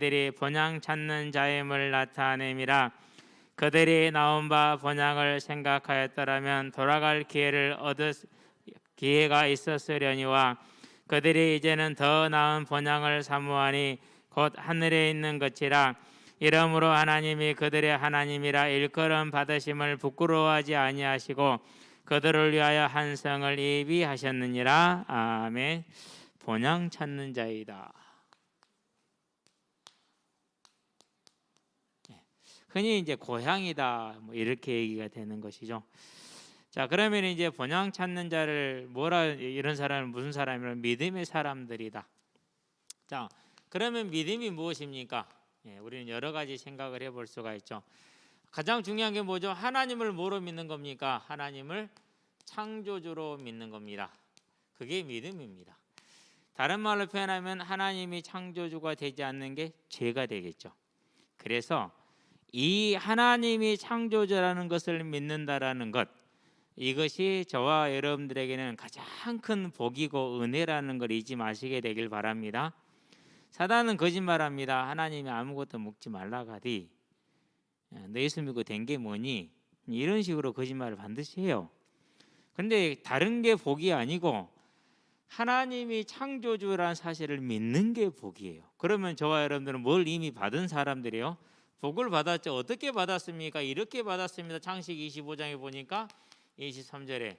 그들이 본향 찾는 자임을 나타내미라. 그들이 나온 바 본향을 생각하였더라면 돌아갈 기회를 얻을 기회가 있었으려니와 그들이 이제는 더 나은 본향을 사모하니 곧 하늘에 있는 것이라. 이러므로 하나님이 그들의 하나님이라 일컬음 받으심을 부끄러워하지 아니하시고 그들을 위하여 한 성을 예비하셨느니라. 아멘. 본향 찾는 자이다. 흔히 이제 고향이다 뭐 이렇게 얘기가 되는 것이죠. 자, 그러면 이제 본향 찾는 자를 뭐라, 이런 사람은 무슨 사람이면 믿음의 사람들이다. 자, 그러면 믿음이 무엇입니까? 우리는 여러 가지 생각을 해볼 수가 있죠. 가장 중요한 게 뭐죠? 하나님을 뭐로 믿는 겁니까? 하나님을 창조주로 믿는 겁니다. 그게 믿음입니다. 다른 말로 표현하면 하나님이 창조주가 되지 않는 게 죄가 되겠죠. 그래서 이 하나님이 창조주라는 것을 믿는다라는 것, 이것이 저와 여러분들에게는 가장 큰 복이고 은혜라는 걸 잊지 마시게 되길 바랍니다. 사단은 거짓말합니다. 하나님이 아무것도 먹지 말라고 하디 너 예수 믿고 된 게 뭐니? 이런 식으로 거짓말을 반드시 해요. 근데 다른 게 복이 아니고 하나님이 창조주라는 사실을 믿는 게 복이에요. 그러면 저와 여러분들은 뭘 이미 받은 사람들이에요? 복을 받았죠. 어떻게 받았습니까? 이렇게 받았습니다. 창세기 25장에 보니까 23절에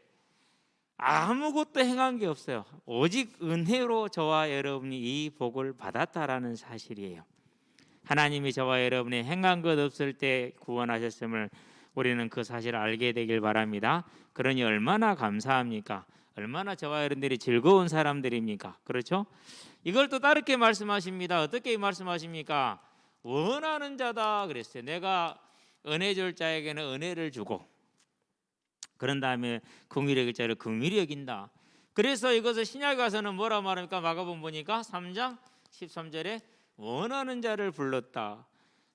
아무것도 행한 게 없어요. 오직 은혜로 저와 여러분이 이 복을 받았다라는 사실이에요. 하나님이 저와 여러분이 행한 것 없을 때 구원하셨음을 우리는 그 사실을 알게 되길 바랍니다. 그러니 얼마나 감사합니까? 얼마나 저와 여러분들이 즐거운 사람들입니까? 그렇죠? 이걸 또 다르게 말씀하십니다. 어떻게 말씀하십니까? 원하는 자다 그랬어요. 내가 은혜 줄 자에게는 은혜를 주고 그런 다음에 긍휼히 여길 자를 긍휼히 여긴다. 그래서 이것을 신약에 가서는 뭐라 말합니까? 마가복음 보니까 3장 13절에 원하는 자를 불렀다.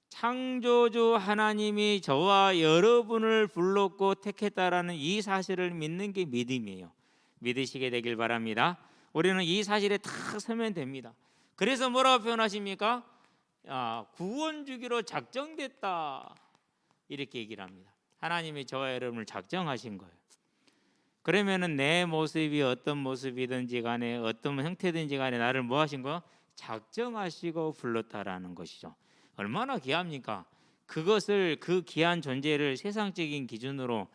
창조주 하나님이 저와 여러분을 불렀고 택했다라는 이 사실을 믿는 게 믿음이에요. 믿으시게 되길 바랍니다. 우리는 이 사실에 딱 서면 됩니다. 그래서 뭐라고 표현하십니까? 구원 주기로 작정됐다 이렇게 얘기를 합니다. 하나님이 저와 여러분을 작정하신 거예요. 그러면은 내 모습이 어떤 모습이든지 간에 어떤 형태든지 간에 나를 뭐 하신 거예요? 작정하시고 불렀다라는 것이죠. 얼마나 귀합니까? 그것을, 그 귀한 존재를 세상적인 기준으로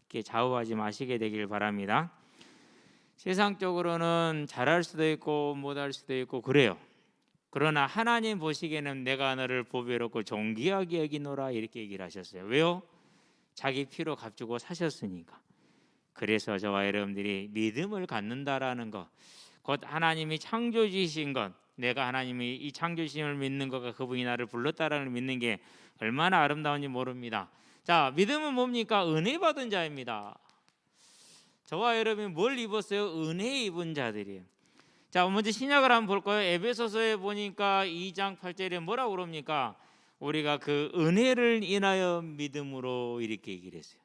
이렇게 좌우하지 마시게 되길 바랍니다. 세상적으로는 잘할 수도 있고 못할 수도 있고 그래요. 그러나 하나님 보시기에는 내가 너를 보배롭고 존귀하게 여기노라 이렇게 얘기를 하셨어요. 왜요? 자기 피로 값주고 사셨으니까. 그래서 저와 여러분들이 믿음을 갖는다라는 것, 곧 하나님이 창조주이신 것, 내가 하나님이 이 창조주심을 믿는 것과 그분이 나를 불렀다라는 걸 믿는 게 얼마나 아름다운지 모릅니다. 자, 믿음은 뭡니까? 은혜 받은 자입니다. 저와 여러분이 뭘 입었어요? 은혜 입은 자들이에요. 자, 먼저 신약을 한번 볼까요? 에베소서에 보니까 2장 8절에 뭐라고 그럽니까? 우리가 그 은혜를 인하여 믿음으로 이렇게 얘기를 했어요.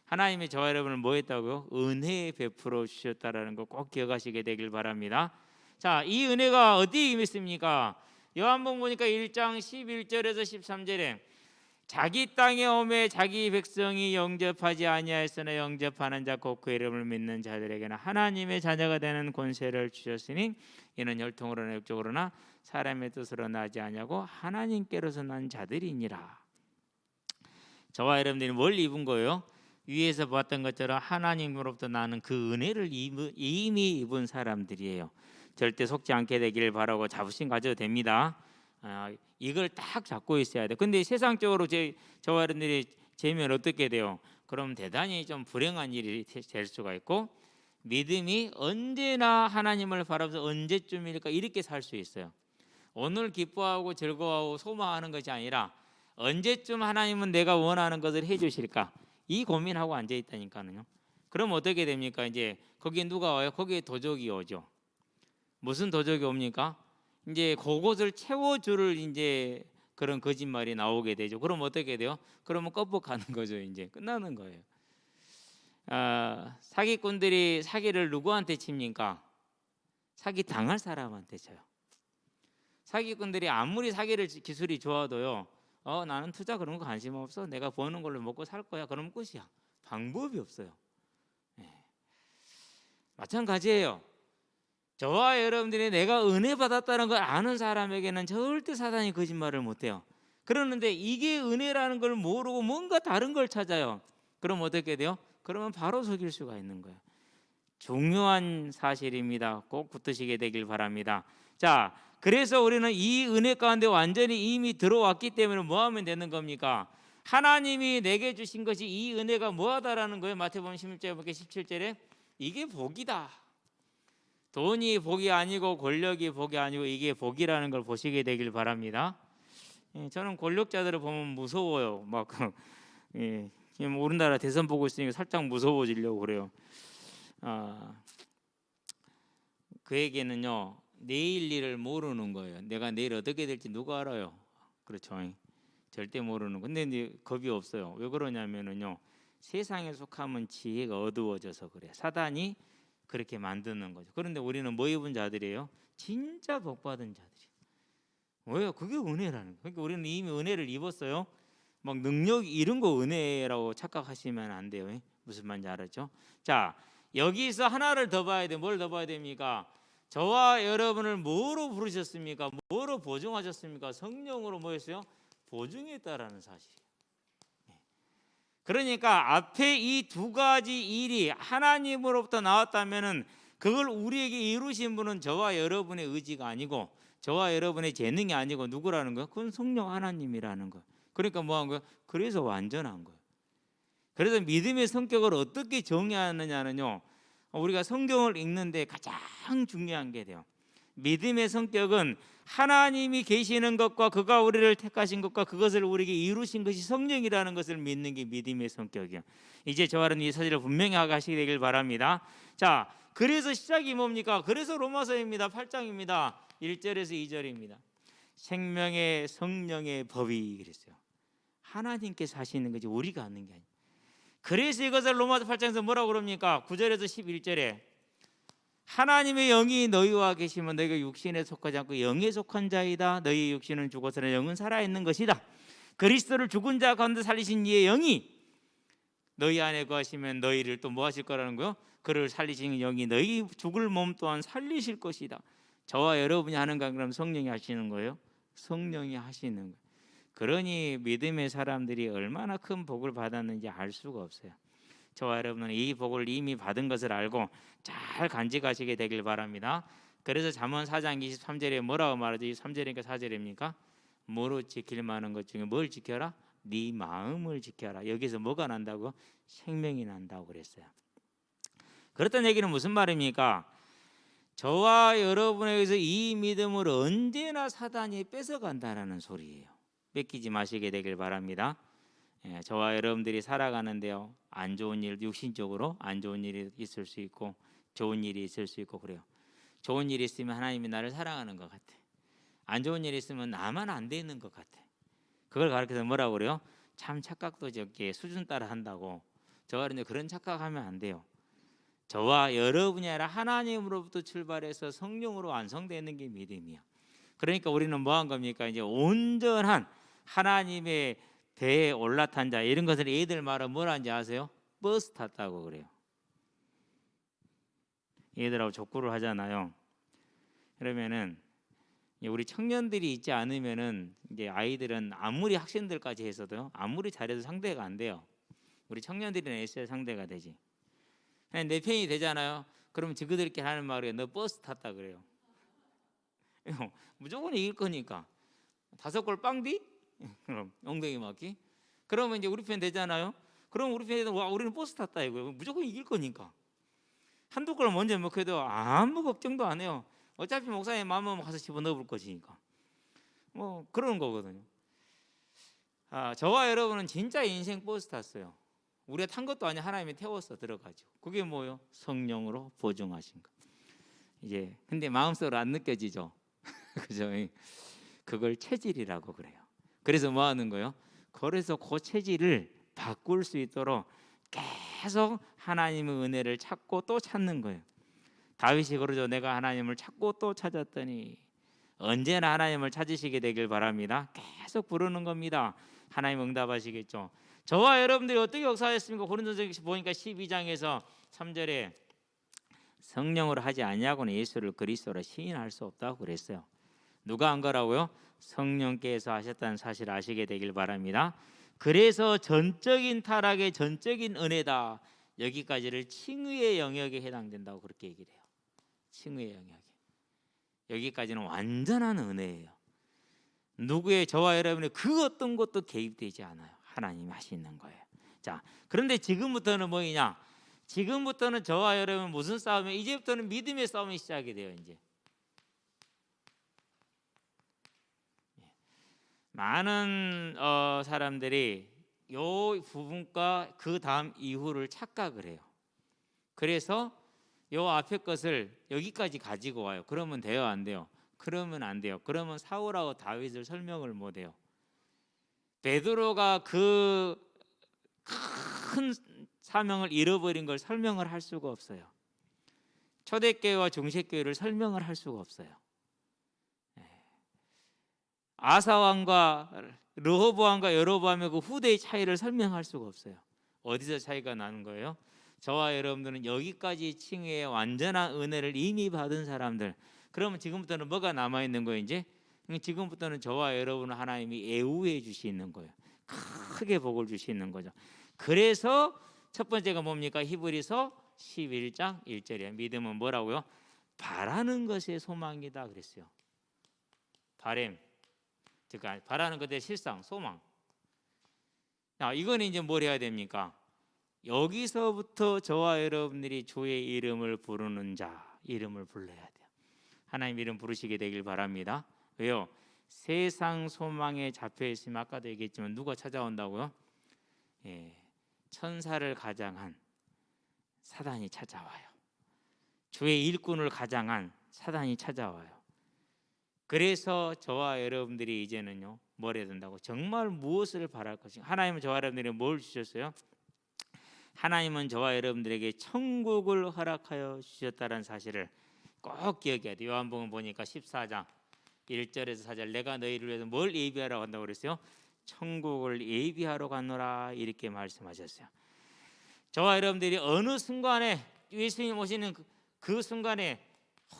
하나님이 저와 여러분을 뭐 했다고요? 은혜 베풀어 주셨다라는 거 꼭 기억하시게 되길 바랍니다. 자, 이 은혜가 어디에 임했습니까? 요한복음 보니까 1장 11절에서 13절에 자기 땅에 오매 자기 백성이 영접하지 아니하였으나 영접하는 자 곧 그 이름을 믿는 자들에게는 하나님의 자녀가 되는 권세를 주셨으니 이는 혈통으로나 육적으로나 사람의 뜻으로 나지 아니하고 하나님께로서 난 자들이니라. 저와 여러분들이 뭘 입은 거예요? 위에서 봤던 것처럼 하나님으로부터 나는 그 은혜를 이미 입은 사람들이에요. 절대 속지 않게 되기를 바라고 자부심 가져도 됩니다. 이걸 딱 잡고 있어야 돼. 근데 세상적으로 저와 여러분들이 재면 어떻게 돼요? 그럼 대단히 좀 불행한 일이 될 수가 있고, 믿음이 언제나 하나님을 바라보면서 언제쯤일까 이렇게 살 수 있어요. 오늘 기뻐하고 즐거워하고 소망하는 것이 아니라 언제쯤 하나님은 내가 원하는 것을 해주실까 이 고민하고 앉아 있다니까요. 그럼 어떻게 됩니까? 이제 거기에 누가 와요? 거기에 도적이 오죠. 무슨 도적이 옵니까? 이제 그곳을 채워줄 이제 그런 거짓말이 나오게 되죠. 그럼 어떻게 돼요? 그러면 껍벅하는 거죠. 이제 끝나는 거예요. 사기꾼들이 사기를 누구한테 칩니까? 사기 당할 사람한테 쳐요. 사기꾼들이 아무리 사기를 기술이 좋아도요, 나는 투자 그런 거 관심 없어, 내가 버는 걸로 먹고 살 거야, 그러면 끝이야. 방법이 없어요. 예. 마찬가지예요. 저와 여러분들이 내가 은혜 받았다는 걸 아는 사람에게는 절대 사단이 거짓말을 못해요. 그러는데 이게 은혜라는 걸 모르고 뭔가 다른 걸 찾아요. 그럼 어떻게 돼요? 그러면 바로 속일 수가 있는 거예요. 중요한 사실입니다. 꼭 붙으시게 되길 바랍니다. 자, 그래서 우리는 이 은혜 가운데 완전히 이미 들어왔기 때문에 뭐 하면 되는 겁니까? 하나님이 내게 주신 것이 이 은혜가 뭐하다라는 거예요. 마태복음 16절 17절에 이게 복이다. 돈이 복이 아니고 권력이 복이 아니고 이게 복이라는 걸 보시게 되길 바랍니다. 저는 권력자들을 보면 무서워요. 막 우리나라 대선 보고 있으니까 살짝 무서워지려고 그래요. 그에게는요, 내일 일을 모르는 거예요. 내가 내일 어떻게 될지 누가 알아요? 그렇죠. 절대 모르는. 근데 이제 겁이 없어요. 왜 그러냐면은요, 세상에 속하면 지혜가 어두워져서 그래. 사단이 그렇게 만드는 거죠. 그런데 우리는 뭐 입은 자들이에요? 진짜 복 받은 자들이에요. 왜요? 그게 은혜라는 거예요. 그러니까 우리는 이미 은혜를 입었어요. 막 능력 이런 거 은혜라고 착각하시면 안 돼요. 무슨 말인지 알았죠? 자, 여기서 하나를 더 봐야 돼. 뭘 더 봐야 됩니까? 저와 여러분을 뭐로 부르셨습니까? 뭐로 보증하셨습니까? 성령으로 뭐였어요? 보증했다라는 사실이에요. 그러니까 앞에 이 두 가지 일이 하나님으로부터 나왔다면은 그걸 우리에게 이루신 분은 저와 여러분의 의지가 아니고 저와 여러분의 재능이 아니고 누구라는 거예요? 그건 성령 하나님이라는 거예요. 그러니까 뭐 한 거예요? 그래서 완전한 거예요. 그래서 믿음의 성격을 어떻게 정의하느냐는요, 우리가 성경을 읽는데 가장 중요한 게 돼요. 믿음의 성격은 하나님이 계시는 것과 그가 우리를 택하신 것과 그것을 우리에게 이루신 것이 성령이라는 것을 믿는 게 믿음의 성격이에요. 이제 저와 여러분 이 사실을 분명히 하시게 되길 바랍니다. 자, 그래서 시작이 뭡니까? 그래서 로마서입니다. 8장입니다. 1절에서 2절입니다. 생명의 성령의 법이 그랬어요. 하나님께서 하시는 거지 우리가 하는 게 아니에요. 그래서 이것을 로마서 8장에서 뭐라고 그럽니까? 9절에서 11절에 하나님의 영이 너희와 계시면 너희가 육신에 속하지 않고 영에 속한 자이다. 너희 육신은 죽어서는 영은 살아있는 것이다. 그리스도를 죽은 자 가운데 살리신 이의 영이 너희 안에 거하시면 너희를 또 뭐 하실 거라는 거요? 그를 살리신 영이 너희 죽을 몸 또한 살리실 것이다. 저와 여러분이 하는가? 그럼 성령이 하시는 거예요? 성령이 하시는 거예요. 그러니 믿음의 사람들이 얼마나 큰 복을 받았는지 알 수가 없어요. 저와 여러분은 이 복을 이미 받은 것을 알고 잘 간직하시게 되길 바랍니다. 그래서 잠언 4장 23절에 뭐라고 말하죠? 3절이니까 4절입니까? 뭐로 지킬 만한 것 중에 뭘 지켜라? 네 마음을 지켜라. 여기서 뭐가 난다고? 생명이 난다고 그랬어요. 그렇다는 얘기는 무슨 말입니까? 저와 여러분에게서 이 믿음을 언제나 사단이 뺏어간다는 소리예요. 뺏기지 마시게 되길 바랍니다. 저와 여러분들이 살아가는데요, 안 좋은 일, 육신적으로 안 좋은 일이 있을 수 있고 좋은 일이 있을 수 있고 그래요. 좋은 일이 있으면 하나님이 나를 사랑하는 것 같아. 안 좋은 일이 있으면 나만 안 되는 것 같아. 그걸 가르쳐서 뭐라고 그래요? 참 착각도 적게 수준 따라 한다고. 저와 여러분들 그런 착각하면 안 돼요. 저와 여러분이 아니라 하나님으로부터 출발해서 성령으로 완성되는 게 믿음이야. 그러니까 우리는 뭐 한 겁니까? 이제 온전한 하나님의 배에 올라탄 자, 이런 것을 애들 말은 뭐라는지 아세요? 버스 탔다고 그래요. 얘들하고 족구를 하잖아요. 그러면은 우리 청년들이 있지 않으면은 이제 아이들은 아무리 학생들까지 해서도 아무리 잘해도 상대가 안 돼요. 우리 청년들이나 있어야 상대가 되지. 그냥 내 편이 되잖아요. 그러면 저그들끼리 하는 말이에요. 너 버스 탔다 그래요. 무조건 이길 거니까. 5골 빵디? 그럼 엉덩이 맞기? 그러면 이제 우리 편 되잖아요. 그럼 우리 편에서 와 우리는 버스 탔다 이거예요. 무조건 이길 거니까. 한두 골 먼저 먹혀도 아무 걱정도 안 해요. 어차피 목사님 마음은 가서 집어넣을 것이니까. 뭐 그런 거거든요. 저와 여러분은 진짜 인생 버스 탔어요. 우리가 탄 것도 아니야. 하나님이 태워서 들어가죠. 그게 뭐예요? 성령으로 보증하신 거. 이제 근데 마음속으로 안 느껴지죠. 그죠? 그걸 체질이라고 그래요. 그래서 뭐 하는 거예요? 그래서 그 체질을 바꿀 수 있도록 계속 하나님의 은혜를 찾고 또 찾는 거예요. 다윗이 그러죠. 내가 하나님을 찾고 또 찾았더니 언제나 하나님을 찾으시게 되길 바랍니다. 계속 부르는 겁니다. 하나님 응답하시겠죠. 저와 여러분들이 어떻게 역사했습니까? 고린도전서 보니까 12장에서 3절에 성령으로 하지 아니하고는 예수를 그리스도로 시인할 수 없다고 그랬어요. 누가 한 거라고요? 성령께서 하셨다는 사실을 아시게 되길 바랍니다. 그래서 전적인 타락의 전적인 은혜다. 여기까지를 칭의의 영역에 해당된다고 그렇게 얘기를 해요. 칭의의 영역에. 여기까지는 완전한 은혜예요. 누구의 저와 여러분의 그 어떤 것도 개입되지 않아요. 하나님이 하시는 거예요. 자, 그런데 지금부터는 뭐냐? 지금부터는 저와 여러분 무슨 싸움이에요? 이제부터는 믿음의 싸움이 시작이 돼요. 이제 많은 사람들이 요 부분과 그 다음 이후를 착각을 해요. 그래서 요 앞에 것을 여기까지 가지고 와요. 그러면 돼요, 안 돼요? 그러면 안 돼요. 그러면 사울하고 다윗을 설명을 못 해요. 베드로가 그 큰 사명을 잃어버린 걸 설명을 할 수가 없어요. 초대교회와 중세교회를 설명을 할 수가 없어요. 아사왕과 르호보암과 여로보암의 그 후대의 차이를 설명할 수가 없어요. 어디서 차이가 나는 거예요? 저와 여러분들은 여기까지 칭의의 완전한 은혜를 이미 받은 사람들. 그러면 지금부터는 뭐가 남아있는 거예요? 이제 지금부터는 저와 여러분은 하나님이 애우해 주시는 거예요. 크게 복을 주시는 거죠. 그래서 첫 번째가 뭡니까? 히브리서 11장 1절이에요. 믿음은 뭐라고요? 바라는 것의 소망이다 그랬어요. 바램, 그러니까 바라는 것의 실상, 소망. 자, 이거는 이제 뭘 해야 됩니까? 여기서부터 저와 여러분들이 주의 이름을 부르는 자 이름을 불러야 돼요. 하나님 이름 부르시게 되길 바랍니다. 왜요? 세상 소망에 잡혀 있으면 아까도 얘기했지만 누가 찾아온다고요? 천사를 가장한 사단이 찾아와요. 주의 일꾼을 가장한 사단이 찾아와요. 그래서 저와 여러분들이 이제는요 뭘 해야 된다고? 정말 무엇을 바랄 것인가? 하나님은 저와 여러분들에게 뭘 주셨어요? 하나님은 저와 여러분들에게 천국을 허락하여 주셨다는 사실을 꼭 기억해야 돼요. 요한복음 보니까 14장 1절에서 4절 내가 너희를 위해서 뭘 예비하러 간다고 그랬어요? 천국을 예비하러 가노라 이렇게 말씀하셨어요. 저와 여러분들이 어느 순간에 예수님 오시는 그 순간에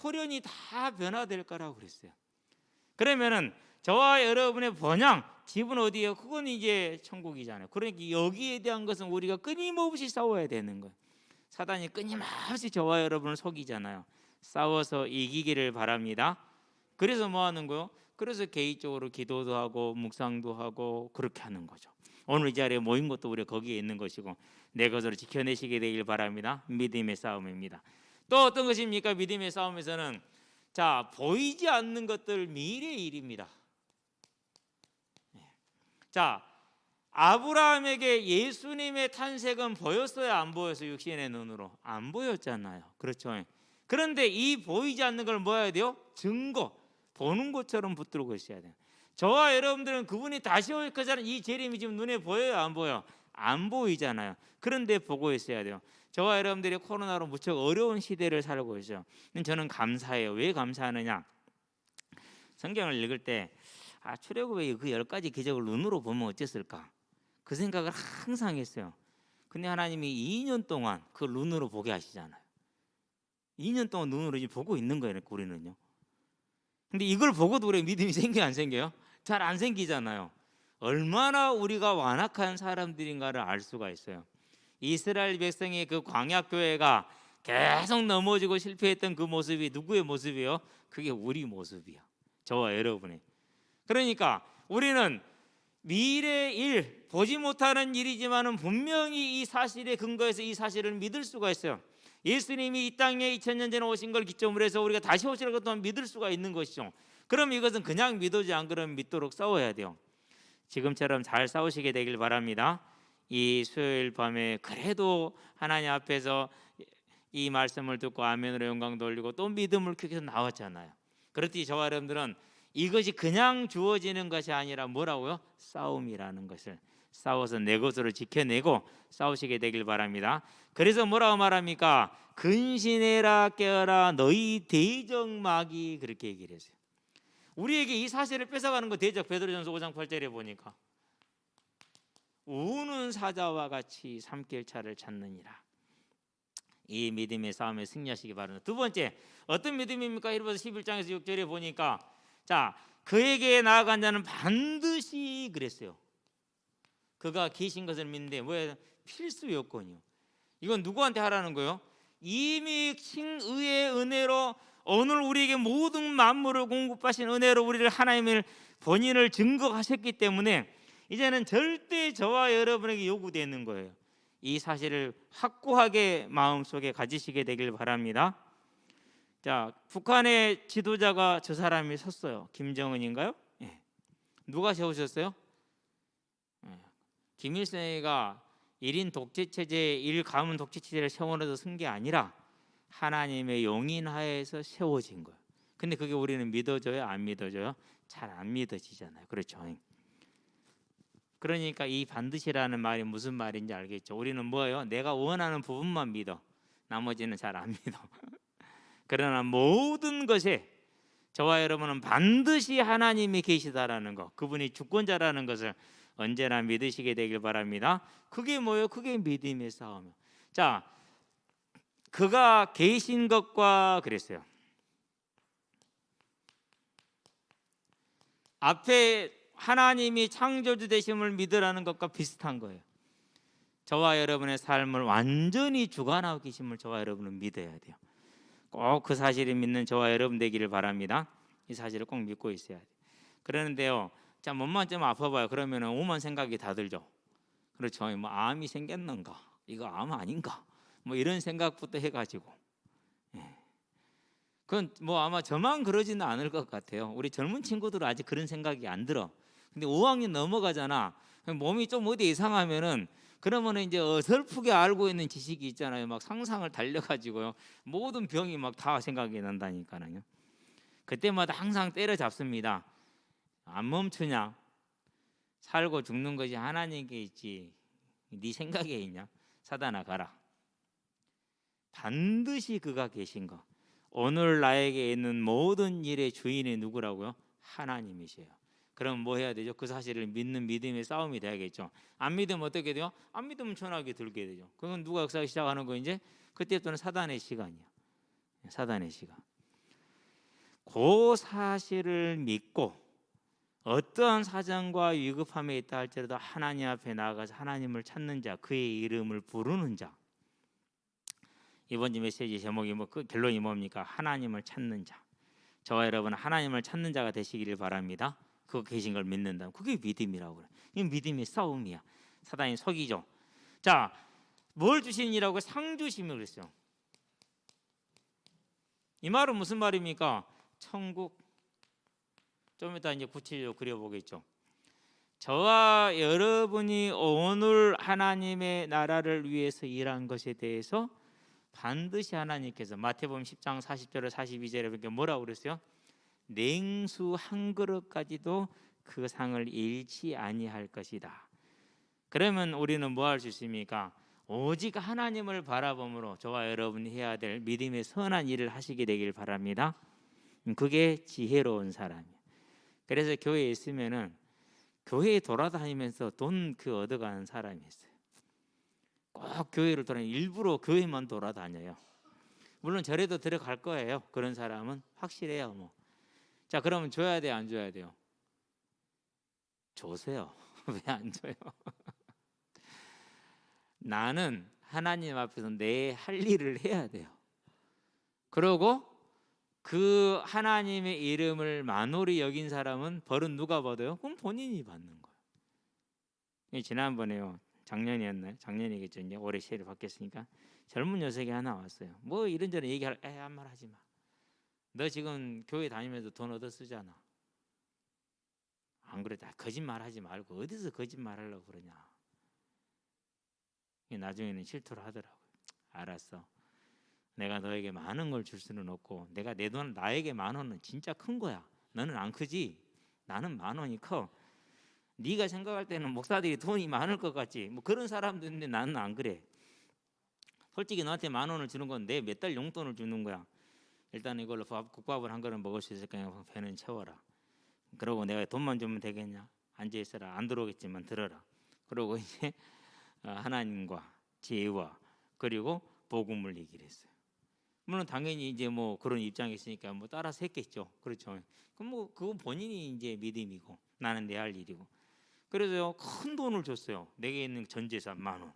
호련이 다 변화될 거라고 그랬어요. 그러면은 저와 여러분의 번향 집은 어디예요? 그건 이제 천국이잖아요. 그러니까 여기에 대한 것은 우리가 끊임없이 싸워야 되는 거예요. 사단이 끊임없이 저와 여러분을 속이잖아요. 싸워서 이기기를 바랍니다. 그래서 뭐 하는 거요? 그래서 개인적으로 기도도 하고 묵상도 하고 그렇게 하는 거죠. 오늘 이 자리에 모인 것도 우리가 거기에 있는 것이고 내 것으로 지켜내시게 되길 바랍니다. 믿음의 싸움입니다. 또 어떤 것입니까? 믿음의 싸움에서는 자, 보이지 않는 것들 미래의 일입니다. 자, 아브라함에게 예수님의 탄생은 보였어요? 안 보였어요? 육신의 눈으로 안 보였잖아요. 그렇죠? 그런데 이 보이지 않는 걸 뭐 해야 돼요? 증거, 보는 것처럼 붙들고 있어야 돼요. 저와 여러분들은 그분이 다시 올 거잖아요. 이 재림이 지금 눈에 보여요? 안 보여? 안 보이잖아요. 그런데 보고 있어야 돼요. 저와 여러분들이 코로나로 무척 어려운 시대를 살고 있어요. 저는 감사해요. 왜 감사하느냐? 성경을 읽을 때 출애굽의 그 10가지 기적을 눈으로 보면 어땠을까? 그 생각을 항상 했어요. 근데 하나님이 2년 동안 그 눈으로 보게 하시잖아요. 2년 동안 눈으로 이제 보고 있는 거예요. 우리는요. 근데 이걸 보고도 우리 믿음이 생겨요? 안 생겨요? 잘 안 생기잖아요. 얼마나 우리가 완악한 사람들인가를 알 수가 있어요. 이스라엘 백성의 그 광야교회가 계속 넘어지고 실패했던 그 모습이 누구의 모습이에요? 그게 우리 모습이야. 저와 여러분의. 그러니까 우리는 미래의 일, 보지 못하는 일이지만은 분명히 이 사실에 근거해서 이 사실을 믿을 수가 있어요. 예수님이 이 땅에 2000년 전에 오신 걸 기점으로 해서 우리가 다시 오실 것 또한 믿을 수가 있는 것이죠. 그럼 이것은 그냥 믿어지 안 그러면 믿도록 싸워야 돼요. 지금처럼 잘 싸우시게 되길 바랍니다. 이 수요일 밤에 그래도 하나님 앞에서 이 말씀을 듣고 아멘으로 영광 돌리고 또 믿음을 켜서 나왔잖아요. 그렇듯이 저와 여러분들은 이것이 그냥 주어지는 것이 아니라 뭐라고요? 싸움이라는 것을 싸워서 내 것으로 지켜내고 싸우시게 되길 바랍니다. 그래서 뭐라고 말합니까? 근신해라 깨어라 너희 대적마귀 그렇게 얘기를 했어요. 우리에게 이 사실을 뺏어가는 거 되죠. 베드로전서 5장 8절에 보니까 우는 사자와 같이 삼킬차를 찾느니라. 이 믿음의 싸움에 승리하시기 바랍니다. 두 번째, 어떤 믿음입니까? 히브리서 11장에서 6절에 보니까 자, 그에게 나아간 자는 반드시 그랬어요. 그가 계신 것을 믿는데 뭐예요? 필수 요건이요. 이건 누구한테 하라는 거예요? 이미 칭의의 은혜로 오늘 우리에게 모든 만물을 공급하신 은혜로 우리를 하나님의 본인을 증거하셨기 때문에 이제는 절대 저와 여러분에게 요구되는 거예요. 이 사실을 확고하게 마음속에 가지시게 되길 바랍니다. 자, 북한의 지도자가 저 사람이 섰어요. 김정은인가요? 예. 누가 세우셨어요? 예. 김일성이가 1인 독재체제, 1가문 독재체제를 세워놓아서 쓴 게 아니라 하나님의 용인하에서 세워진 거예요. 근데 그게 우리는 믿어져요? 안 믿어져요? 잘 안 믿어지잖아요. 그렇죠? 그러니까 이 반드시라는 말이 무슨 말인지 알겠죠? 우리는 뭐예요? 내가 원하는 부분만 믿어. 나머지는 잘 안 믿어. 그러나 모든 것에 저와 여러분은 반드시 하나님이 계시다라는 것, 그분이 주권자라는 것을 언제나 믿으시게 되길 바랍니다. 그게 뭐예요? 그게 믿음의 싸움이에요. 자, 그가 계신 것과 그랬어요. 앞에 하나님이 창조주 되심을 믿으라는 것과 비슷한 거예요. 저와 여러분의 삶을 완전히 주관하고 계심을 저와 여러분은 믿어야 돼요. 꼭 그 사실을 믿는 저와 여러분 되기를 바랍니다. 이 사실을 꼭 믿고 있어야 돼요. 그러는데요, 자, 몸만 좀 아파봐요. 그러면 오만 생각이 다 들죠. 그렇죠. 뭐 암이 생겼는가? 이거 암 아닌가? 뭐 이런 생각부터 해가지고, 그건 뭐 아마 저만 그러지는 않을 것 같아요. 우리 젊은 친구들은 아직 그런 생각이 안 들어. 근데 5학년 넘어가잖아. 몸이 좀 어디 이상하면은 그러면 이제 어설프게 알고 있는 지식이 있잖아요. 막 상상을 달려가지고요. 모든 병이 막 다 생각이 난다니까요. 그때마다 항상 때려잡습니다. 안 멈추냐? 살고 죽는 것이 하나님께 있지. 네 생각에 있냐? 사단아 가라. 반드시 그가 계신 거. 오늘 나에게 있는 모든 일의 주인이 누구라고요? 하나님이세요. 그럼 뭐 해야 되죠? 그 사실을 믿는 믿음의 싸움이 돼야겠죠. 안 믿으면 어떻게 돼요? 안 믿으면 전화하게 들게 되죠. 그건 누가 역사하기 시작하는 거 이제 그때부터는 사단의 시간이에요. 사단의 시간. 그 사실을 믿고 어떠한 사정과 위급함에 있다 할지라도 하나님 앞에 나아가서 하나님을 찾는 자, 그의 이름을 부르는 자. 이번 주 메시지 제목이 그 결론이 뭡니까? 하나님을 찾는 자. 저와 여러분은 하나님을 찾는 자가 되시기를 바랍니다. 그 계신 걸 믿는다. 그게 믿음이라고 그래. 이 믿음의 싸움이야. 사단이 속이죠. 자, 뭘 주시니라고? 상 주심을 그랬어요. 이 말은 무슨 말입니까? 천국. 좀 이따 이제 구체적으로 그려보겠죠. 저와 여러분이 오늘 하나님의 나라를 위해서 일한 것에 대해서 반드시 하나님께서 마태복음 10장 40절에 42절에 이렇게 뭐라고 그랬어요? 냉수 한 그릇까지도 그 상을 잃지 아니할 것이다. 그러면 우리는 뭐 할 수 있습니까? 오직 하나님을 바라봄으로 저와 여러분이 해야 될 믿음의 선한 일을 하시게 되길 바랍니다. 그게 지혜로운 사람이에요. 그래서 교회에 있으면은 교회에 돌아다니면서 돈 얻어가는 사람이 있어요. 꼭 교회를 일부러 교회만 돌아다녀요. 물론 절에도 들어갈 거예요. 그런 사람은 확실해요. 뭐. 자, 그러면 줘야 돼요, 안 줘야 돼요? 줘세요. 왜 안 줘요? 나는 하나님 앞에서 내 할 일을 해야 돼요. 그러고 그 하나님의 이름을 만홀히 여긴 사람은 벌은 누가 받아요? 그럼 본인이 받는 거예요. 지난번에요, 작년이었나요? 작년이겠죠. 이제 올해 시혜를 받겠으니까 젊은 녀석이 하나 왔어요. 뭐 이런저런 얘기할, 한 말 하지 마. 너 지금 교회 다니면서 돈 얻어 쓰잖아. 안 그래? 거짓말 하지 말고 어디서 거짓말 하려고 그러냐. 나중에는 실토를 하더라고요. 알았어. 내가 너에게 많은 걸 줄 수는 없고, 내가 내 돈, 나에게 10,000원은 진짜 큰 거야. 너는 안 크지? 나는 10,000원이 커. 네가 생각할 때는 목사들이 돈이 많을 것 같지. 뭐 그런 사람도 있는데 나는 안 그래. 솔직히 너한테 10,000원을 주는 건 내 몇 달 용돈을 주는 거야. 일단 이걸로 국밥을 한 그릇 먹을 수 있을 거니까 배는 채워라. 그러고 내가 돈만 주면 되겠냐? 앉아 있어라. 안 들어오겠지만 들어라. 그러고 이제 하나님과 지혜와 그리고 복음을 얘기를 했어요. 물론 당연히 이제 뭐 그런 입장이 있으니까 뭐 따라서 했겠죠. 그렇죠. 그럼 뭐 그건 본인이 이제 믿음이고 나는 내 할 일이고. 그래서요 큰 돈을 줬어요. 내게 있는 전 재산 10,000원.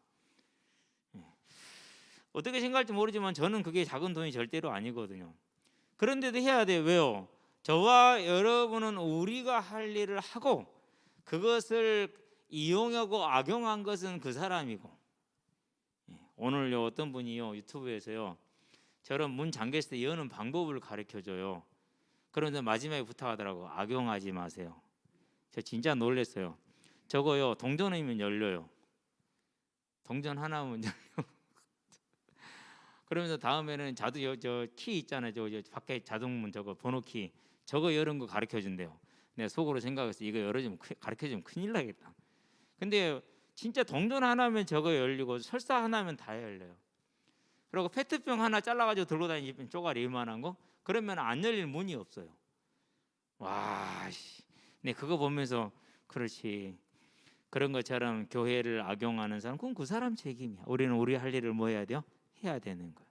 어떻게 생각할지 모르지만 저는 그게 작은 돈이 절대로 아니거든요. 그런데도 해야 돼요. 왜요? 저와 여러분은 우리가 할 일을 하고 그것을 이용하고 악용한 것은 그 사람이고. 오늘요 어떤 분이요 유튜브에서요 저런 문 잠겼을 때 여는 방법을 가르쳐줘요. 그런데 마지막에 부탁하더라고. 악용하지 마세요. 저 진짜 놀랐어요. 저거요 동전이면 열려요. 동전 하나면 열려. 그러면서 다음에는 저 키 있잖아요. 저 밖에 자동문 저거 번호키 저거 여는 거 가르쳐 준대요. 내가 속으로 생각했어. 이거 열어주면 가르쳐 주면 큰일 나겠다. 근데 진짜 동전 하나면 저거 열리고 설사 하나면 다 열려요. 그리고 페트병 하나 잘라가지고 들고 다니는 쪼가리 이만한 거 그러면 안 열릴 문이 없어요. 와, 네 그거 보면서 그렇지. 그런 것처럼 교회를 악용하는 사람 그건 그 사람 책임이야. 우리는 우리 할 일을 뭐 해야 돼요? 해야 되는 거예요.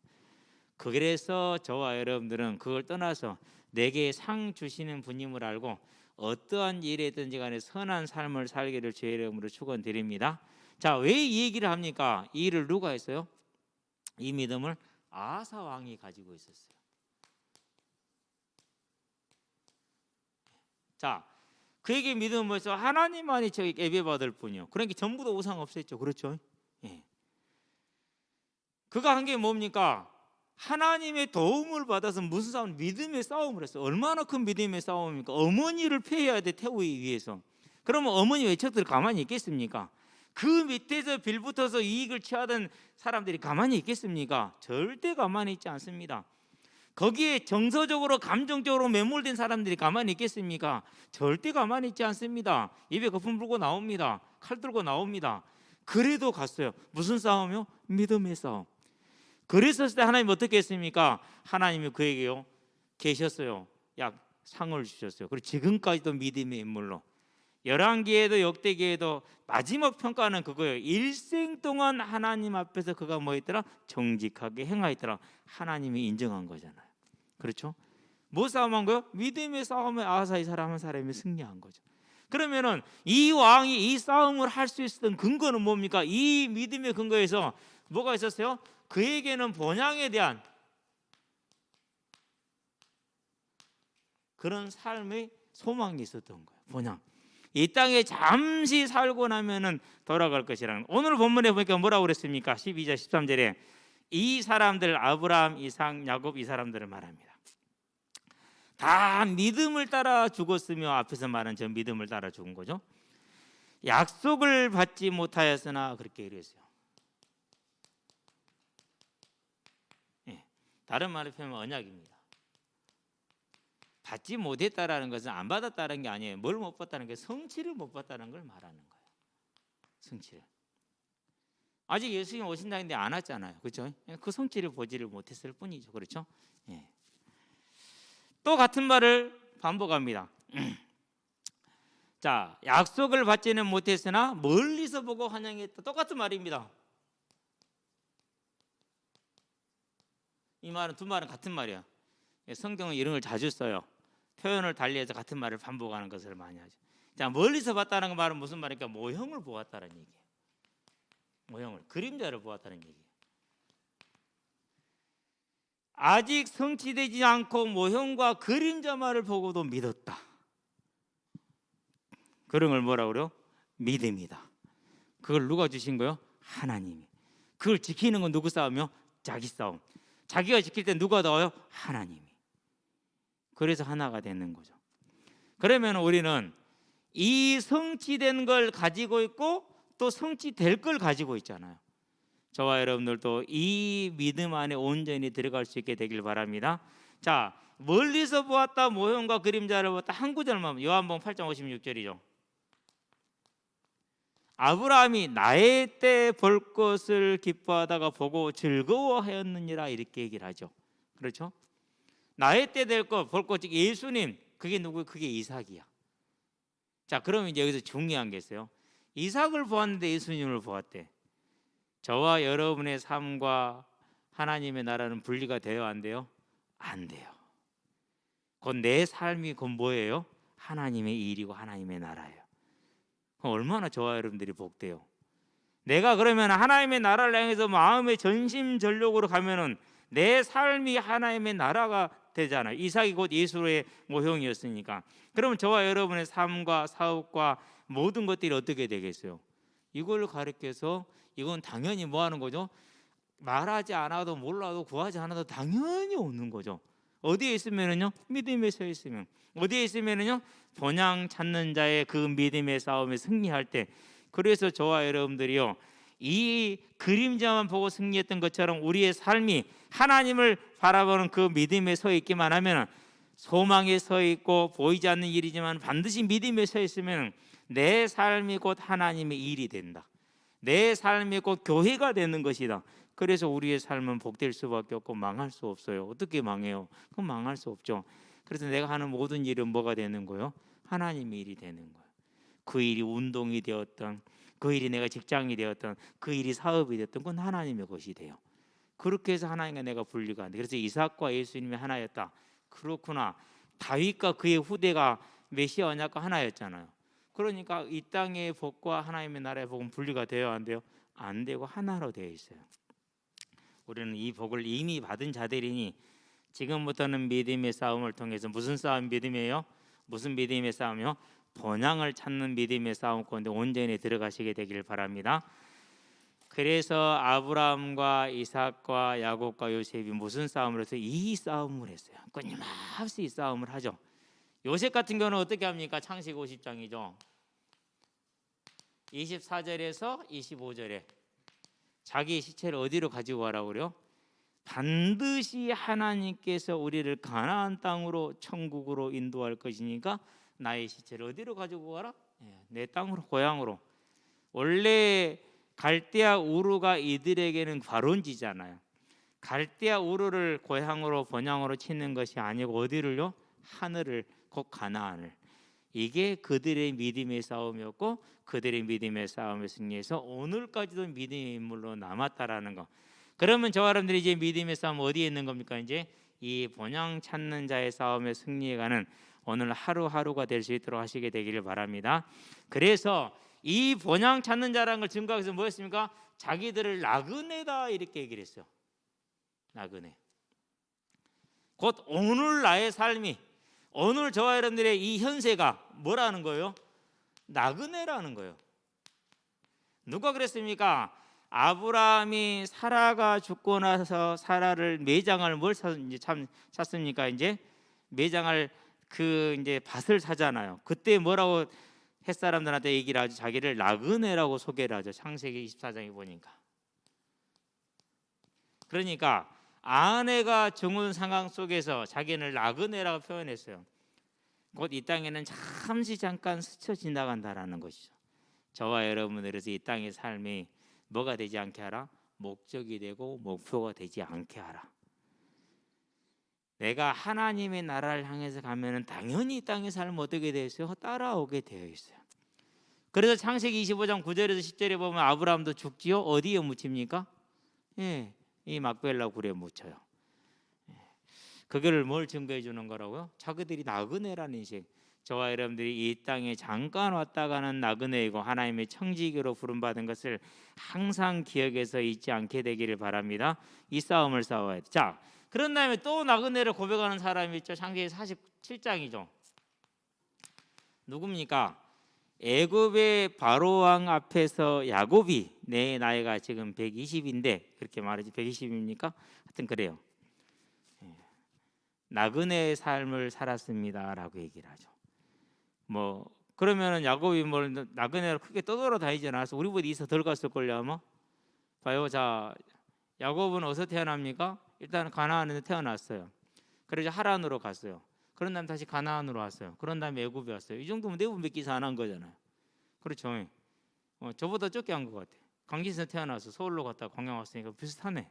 그래서 저와 여러분들은 그걸 떠나서 내게 상 주시는 분임을 알고 어떠한 일이든지 간에 선한 삶을 살기를 주의 이름으로 축원드립니다. 자, 왜 이 얘기를 합니까? 이 일을 누가 했어요? 이 믿음을 아사 왕이 가지고 있었어요. 자, 그에게 믿음은 뭐였어? 하나님만이 저에게 예배받을 뿐이요. 그러니까 전부 다 우상 없앴죠. 그렇죠? 예. 그가 한 게 뭡니까? 하나님의 도움을 받아서 무슨 싸움? 믿음의 싸움을 했어요. 얼마나 큰 믿음의 싸움입니까? 어머니를 패해야 돼, 태우기 위해서. 그러면 어머니 외척들이 가만히 있겠습니까? 그 밑에서 빌붙어서 이익을 취하던 사람들이 가만히 있겠습니까? 절대 가만히 있지 않습니다. 거기에 정서적으로 감정적으로 매몰된 사람들이 가만히 있겠습니까? 절대 가만히 있지 않습니다. 입에 거품 불고 나옵니다. 칼 들고 나옵니다. 그래도 갔어요. 무슨 싸움이요? 믿음의 싸움. 그랬을 때 하나님 어떻게 했습니까? 하나님이 그에게요 계셨어요. 약 상을 주셨어요. 그리고 지금까지도 믿음의 인물로 열왕기에도 역대기에도 마지막 평가는 그거예요. 일생 동안 하나님 앞에서 그가 뭐 했더라? 정직하게 행하였더라. 하나님이 인정한 거잖아요. 그렇죠? 뭐 싸움한 거요? 믿음의 싸움에 아사 이 사람 한 사람이 승리한 거죠. 그러면은 이 왕이 이 싸움을 할 수 있었던 근거는 뭡니까? 이 믿음의 근거에서 뭐가 있었어요? 그에게는 본향에 대한 그런 삶의 소망이 있었던 거예요. 본향. 이 땅에 잠시 살고 나면은 돌아갈 것이라는. 오늘 본문에 보니까 뭐라고 그랬습니까? 12절 13절에 이 사람들 아브라함, 이삭, 야곱 이 사람들을 말합니다. 다 믿음을 따라 죽었으며 앞에서 말한 저 믿음을 따라 죽은 거죠. 약속을 받지 못하였으나 그렇게 이랬어요. 다른 말로 표현하면 언약입니다. 받지 못했다라는 것은 안 받았다는 게 아니에요. 뭘 못 받다는 게 성취를 못 받다는 걸 말하는 거예요. 성취를. 아직 예수님 오신다는데 안 왔잖아요. 그렇죠? 그 성취를 보지를 못했을 뿐이죠. 그렇죠? 예. 또 같은 말을 반복합니다. 자, 약속을 받지는 못했으나 멀리서 보고 환영했다. 똑같은 말입니다. 이 말은 두 말은 같은 말이야. 성경은 이런 걸 자주 써요. 표현을 달리해서 같은 말을 반복하는 것을 많이 하죠. 자, 멀리서 봤다는 말은 무슨 말입니까? 모형을 보았다는 얘기예요. 모형을, 그림자를 보았다는 얘기예요. 아직 성취되지 않고 모형과 그림자만을 보고도 믿었다. 그런 걸 뭐라고 그래요? 믿음이다. 그걸 누가 주신 거예요? 하나님이. 그걸 지키는 건 누구 싸움이요? 자기 싸움. 자기가 지킬 때 누가 나와요? 하나님이. 그래서 하나가 되는 거죠. 그러면 우리는 이 성취된 걸 가지고 있고 또 성취될 걸 가지고 있잖아요. 저와 여러분들도 이 믿음 안에 온전히 들어갈 수 있게 되길 바랍니다. 자, 멀리서 보았다 모형과 그림자를 보았다. 한 구절만, 요한복음 8장 56절이죠. 아브라함이 나의 때 볼 것을 기뻐하다가 보고 즐거워하였느니라 이렇게 얘기를 하죠. 그렇죠? 나의 때 될 것, 볼 것, 즉 예수님, 그게 누구? 그게 이삭이야. 자, 그러면 이제 여기서 중요한 게 있어요. 이삭을 보았는데 예수님을 보았대. 저와 여러분의 삶과 하나님의 나라는 분리가 돼요, 안 돼요? 안 돼요. 곧 내 삶이 곧 뭐예요? 하나님의 일이고 하나님의 나라예요. 그럼 얼마나 저와 여러분들이 복돼요. 내가 그러면 하나님의 나라를 향해서 마음의 전심전력으로 가면은 내 삶이 하나님의 나라가 되잖아요. 이삭이 곧 예수의 모형이었으니까. 그러면 저와 여러분의 삶과 사업과 모든 것들이 어떻게 되겠어요? 이걸 가르쳐서 이건 당연히 뭐 하는 거죠? 말하지 않아도 몰라도 구하지 않아도 당연히 오는 거죠. 어디에 있으면은요? 믿음에 서 있으면. 어디에 있으면은요? 본향 찾는 자의 그 믿음의 싸움에 승리할 때. 그래서 저와 여러분들이요, 이 그림자만 보고 승리했던 것처럼 우리의 삶이 하나님을 바라보는 그 믿음에 서 있기만 하면, 소망에 서 있고 보이지 않는 일이지만 반드시 믿음에 서 있으면 내 삶이 곧 하나님의 일이 된다. 내 삶이 곧 교회가 되는 것이다. 그래서 우리의 삶은 복될 수밖에 없고 망할 수 없어요. 어떻게 망해요? 그럼 망할 수 없죠. 그래서 내가 하는 모든 일은 뭐가 되는 거예요? 하나님의 일이 되는 거예요. 그 일이 운동이 되었던, 그 일이 내가 직장이 되었던, 그 일이 사업이 되었던, 그건 하나님의 것이 돼요. 그렇게 해서 하나님과 내가 분리가 안 돼. 그래서 이삭과 예수님이 하나였다. 그렇구나. 다윗과 그의 후대가 메시아 언약과 하나였잖아요. 그러니까 이 땅의 복과 하나님의 나라의 복은 분리가 돼요, 안 돼요? 안 되고 하나로 되어 있어요. 우리는 이 복을 이미 받은 자들이니 지금부터는 믿음의 싸움을 통해서, 무슨 싸움 믿음이에요? 무슨 믿음의 싸움이요? 본향을 찾는 믿음의 싸움 가운데 온전히 들어가시게 되길 바랍니다. 그래서 아브라함과 이삭과 야곱과 요셉이 무슨 싸움을 해서 이 싸움을 했어요. 끊임없이 이 싸움을 하죠. 요셉 같은 경우는 어떻게 합니까? 창세기 50장이죠. 24절에서 25절에 자기 시체를 어디로 가지고 가라고 그래요? 반드시 하나님께서 우리를 가나안 땅으로, 천국으로 인도할 것이니까 나의 시체를 어디로 가지고 가라? 내 땅으로, 고향으로. 원래 갈대아 우르가 이들에게는 발원지잖아요. 갈대아 우르를 고향으로, 본향으로 치는 것이 아니고 어디를요? 하늘을, 곧 가나안을. 이게 그들의 믿음의 싸움이었고, 그들의 믿음의 싸움을 승리해서 오늘까지도 믿음의 인물로 남았다라는 거. 그러면 저와 여러분들이 이제 믿음의 싸움 어디에 있는 겁니까? 이제 이 본향 찾는 자의 싸움에 승리해가는 오늘 하루하루가 될 수 있도록 하시게 되기를 바랍니다. 그래서 이 본향 찾는 자라는 걸 증거하기 위해서 뭐였습니까? 자기들을 나그네다 이렇게 얘기를 했어요. 나그네. 곧 오늘 나의 삶이, 오늘 저와 여러분들의 이 현세가 뭐라는 거예요? 나그네라는 거예요. 누가 그랬습니까? 아브라함이 사라가 죽고 나서 사라를 매장을 뭘 샀습니까? 이제 매장을 이제 밭을 사잖아요. 그때 뭐라고 햇사람들한테 얘기를 하죠? 자기를 나그네라고 소개를 하죠. 창세기 24장에 보니까. 그러니까 아내가 죽은 상황 속에서 자기를 나그네라고 표현했어요. 곧 이 땅에는 잠시 잠깐 스쳐 지나간다라는 것이죠. 저와 여러분들에서 이 땅의 삶이 뭐가 되지 않게 하라? 목적이 되고 목표가 되지 않게 하라. 내가 하나님의 나라를 향해서 가면은 당연히 이 땅의 삶은 어떻게 되어 있어요? 따라오게 되어 있어요. 그래서 창세기 25장 9절에서 10절에 보면 아브라함도 죽지요. 어디에 묻힙니까? 이 막벨라 굴에 묻혀요. 그거를 뭘 증거해 주는 거라고요? 자기들이 나그네라는 인식. 저와 여러분들이 이 땅에 잠깐 왔다 가는 나그네이고 하나님의 청지기로 부름받은 것을 항상 기억해서 잊지 않게 되기를 바랍니다. 이 싸움을 싸워야 돼. 자, 그런 다음에 또 나그네를 고백하는 사람이 있죠. 창세기 47장이죠. 누굽니까? 애굽의 바로왕 앞에서 야곱이, 내 나이가 지금 120인데 그렇게 말하지, 120입니까? 하여튼 그래요. 나그네의 삶을 살았습니다라고 얘기를 하죠. 뭐 그러면은 야곱이 뭘 나그네로 크게 떠돌아다니지 않아서 우리보다 이서 덜 갔을 걸요 아마. 봐요. 자, 야곱은 어디서 태어납니까? 일단 가나안에서 태어났어요. 그래서 하란으로 갔어요. 그런 다음에 다시 가나안으로 왔어요. 그런 다음에 애굽에 왔어요. 이 정도면 내분밖에 안 한 거잖아요. 그렇죠. 저보다 적게 한 것 같아. 강진에서 태어나서 서울로 갔다가 광양 왔으니까 비슷하네.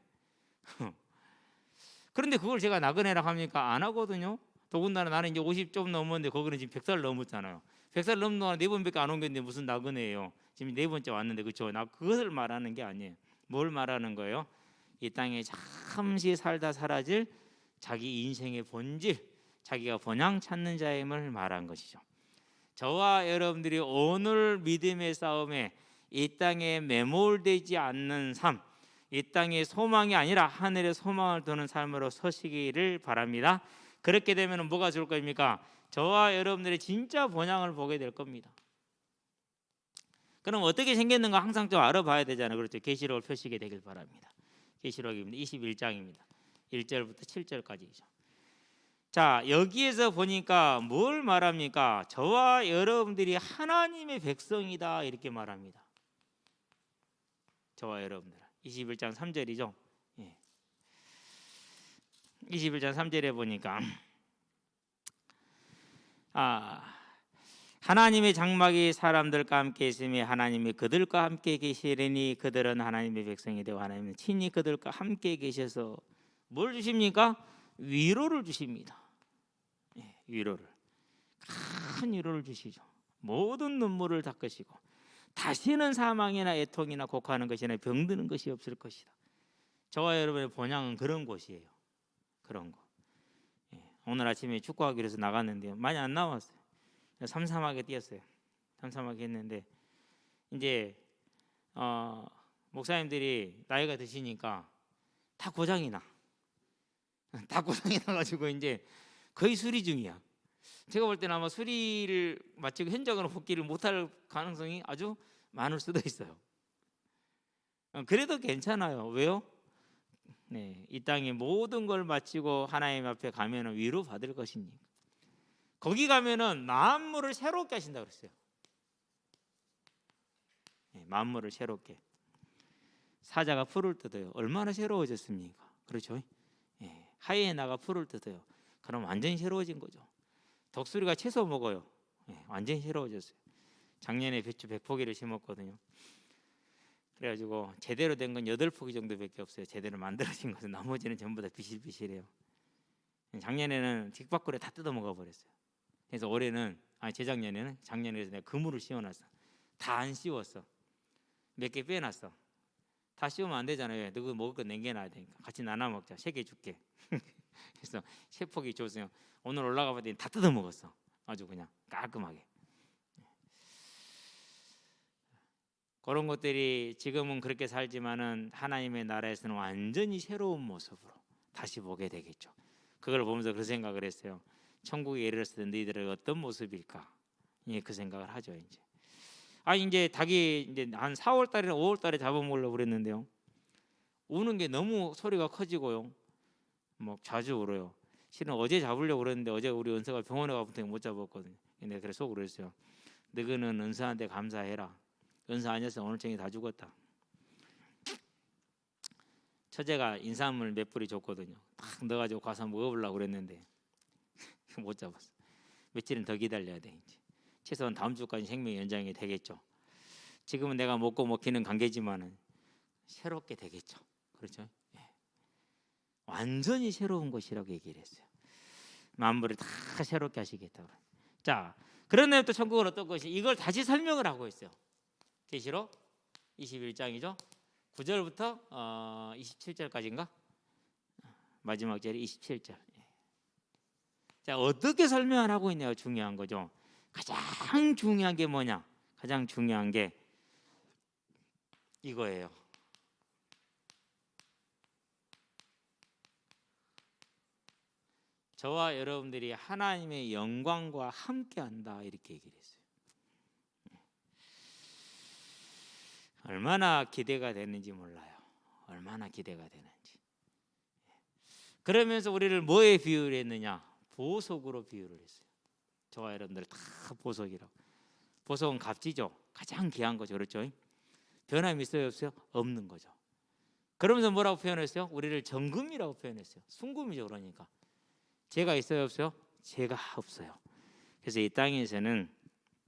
그런데 그걸 제가 나그네라 합니까? 안 하거든요. 더군다나 나는 이제 50 좀 넘었는데 거기는 지금 100살 넘었잖아요. 100살 넘는 동안 4번밖에 안 온 건데 무슨 나그네예요. 지금 4번째 왔는데, 그렇죠? 나 그것을 말하는 게 아니에요. 뭘 말하는 거예요? 이 땅에 잠시 살다 사라질 자기 인생의 본질, 자기가 본향 찾는 자임을 말한 것이죠. 저와 여러분들이 오늘 믿음의 싸움에 이 땅에 매몰되지 않는 삶, 이 땅의 소망이 아니라 하늘의 소망을 두는 삶으로 서시기를 바랍니다. 그렇게 되면 뭐가 좋을 겁니까? 저와 여러분들의 진짜 본향을 보게 될 겁니다. 그럼 어떻게 생겼는가 항상 좀 알아봐야 되잖아요. 그렇죠? 계시록을 펴시게 되길 바랍니다. 계시록입니다. 21장입니다. 1절부터 7절까지죠. 자, 여기에서 보니까 뭘 말합니까? 저와 여러분들이 하나님의 백성이다 이렇게 말합니다. 저와 여러분들. 21장 3절이죠. 21장 3절에 보니까 하나님의 장막이 사람들과 함께 있으며 하나님이 그들과 함께 계시리니 그들은 하나님의 백성이 되고 하나님은 친히 그들과 함께 계셔서 뭘 주십니까? 위로를 주십니다. 위로를, 큰 위로를 주시죠. 모든 눈물을 닦으시고 다시는 사망이나 애통이나 곡하는 것이나 병드는 것이 없을 것이다. 저와 여러분의 본향은 그런 곳이에요. 그런 거. 오늘 아침에 축구하기 위해서 나갔는데요, 많이 안 나왔어요. 삼삼하게 뛰었어요. 삼삼하게 했는데 이제 목사님들이 나이가 드시니까 다 고장이 나. 다 고장이 나가지고 이제 거의 수리 중이야. 제가 볼 때는 아마 수리를 마치고 현장으로 복귀를 못할 가능성이 아주 많을 수도 있어요. 그래도 괜찮아요. 왜요? 이 땅의 모든 걸 마치고 하나님 앞에 가면은 위로 받을 것이니까. 거기 가면은 만물을 새롭게 하신다 그랬어요. 만물을 새롭게. 사자가 풀을 뜯어요. 얼마나 새로워졌습니까? 그렇죠? 하이에나가 풀을 뜯어요. 그럼 완전히 새로워진 거죠. 독수리가 채소 먹어요. 완전히 새로워졌어요. 작년에 배추 100포기를 심었거든요. 그래가지고 제대로 된 건 8포기 정도밖에 없어요. 제대로 만들어진 것은. 나머지는 전부 다 비실비실해요. 작년에는 뒷바퀴를 다 뜯어 먹어버렸어요. 그래서 올해는, 재작년에는, 작년에 내가 그물을 씌워놨어. 다 안 씌웠어. 몇 개 빼놨어. 다 씌우면 안 되잖아요. 너 그거 먹을 거 남겨놔야 되니까. 같이 나눠 먹자. 3개 줄게. 그래서 3포기 줬어요. 오늘 올라가 봤더니 다 뜯어 먹었어. 아주 그냥 깔끔하게. 그런 것들이 지금은 그렇게 살지만은 하나님의 나라에서는 완전히 새로운 모습으로 다시 보게 되겠죠. 그걸 보면서 그 생각을 했어요. 천국에 이르렀을 때 너희들은 어떤 모습일까? 그 생각을 하죠. 이제 닭이 이제 한 4월 달이나 5월 달에 잡아먹으려고 그랬는데요, 우는 게 너무 소리가 커지고요, 뭐 자주 울어요. 실은 어제 잡으려고 그랬는데 어제 우리 은서가 병원에 가부터 못 잡았거든요. 근데 그래서 속으로 했어요. 너희는 은서한테 감사해라. 은서 아니었으면 오늘 저녁에 다 죽었다. 처제가 인삼을 몇 뿌리 줬거든요. 딱 넣어가지고 가서 먹어보려고 그랬는데 못 잡았어. 며칠은 더 기다려야 돼. 이제 최소한 다음 주까지 생명 연장이 되겠죠. 지금은 내가 먹고 먹히는 관계지만은 새롭게 되겠죠. 그렇죠? 완전히 새로운 것이라고 얘기를 했어요. 만물을 다 새롭게 하시겠다고. 자, 그런데 또 천국은 어떤 것이, 이걸 다시 설명을 하고 있어요. 계시록 21장이죠. 9절부터 27절까지인가? 마지막 절이 27절. 자, 어떻게 설명을 하고 있냐가 중요한 거죠. 가장 중요한 게 뭐냐? 가장 중요한 게 이거예요. 저와 여러분들이 하나님의 영광과 함께한다 이렇게 얘기를 했어요. 얼마나 기대가 되는지 몰라요. 얼마나 기대가 되는지. 그러면서 우리를 뭐에 비유를 했느냐? 보석으로 비유를 했어요. 저와 여러분들 다 보석이라고. 보석은 값지죠. 가장 귀한 거죠. 그렇죠? 변함이 있어요, 없어요? 없는 거죠. 그러면서 뭐라고 표현했어요? 우리를 정금이라고 표현했어요. 순금이죠. 그러니까 죄가 있어요, 없어요? 죄가 없어요. 그래서 이 땅에서는